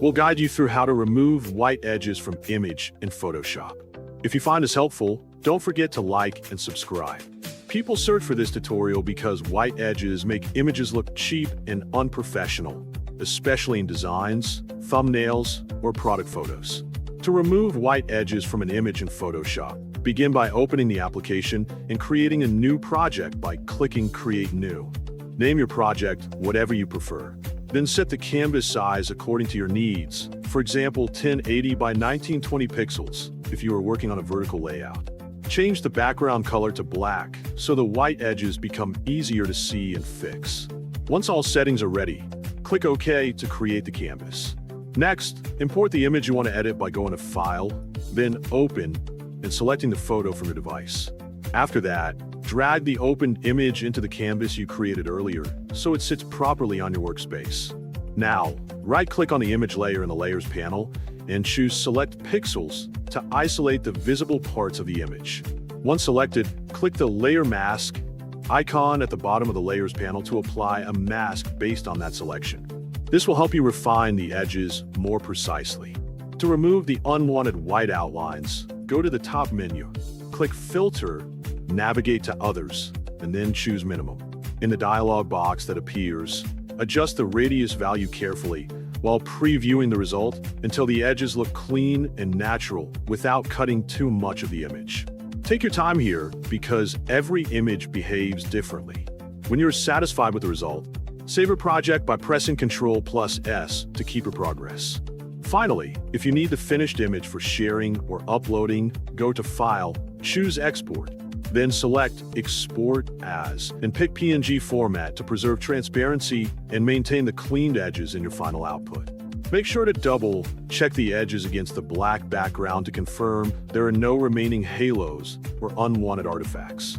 We'll guide you through how to remove white edges from image in Photoshop. If you find this helpful, don't forget to like and subscribe. People search for this tutorial because white edges make images look cheap and unprofessional, especially in designs, thumbnails, or product photos. To remove white edges from an image in Photoshop, begin by opening the application and creating a new project by clicking Create New. Name your project whatever you prefer. Then set the canvas size according to your needs, for example 1080 by 1920 pixels if you are working on a vertical layout. Change the background color to black so the white edges become easier to see and fix. Once all settings are ready, click OK to create the canvas. Next, import the image you want to edit by going to File, then Open, and selecting the photo from your device. After that, drag the opened image into the canvas you created earlier so it sits properly on your workspace. Now, right-click on the image layer in the Layers panel and choose Select Pixels to isolate the visible parts of the image. Once selected, click the Layer Mask icon at the bottom of the Layers panel to apply a mask based on that selection. This will help you refine the edges more precisely. To remove the unwanted white outlines, go to the top menu, click Filter, navigate to Others, and then choose Minimum. In the dialog box that appears, adjust the radius value carefully while previewing the result until the edges look clean and natural without cutting too much of the image. Take your time here because every image behaves differently. When you're satisfied with the result, save your project by pressing Ctrl S to keep your progress. Finally, if you need the finished image for sharing or uploading, go to File, choose Export, then select Export As and pick PNG format to preserve transparency and maintain the cleaned edges in your final output. Make sure to double-check the edges against the black background to confirm there are no remaining halos or unwanted artifacts.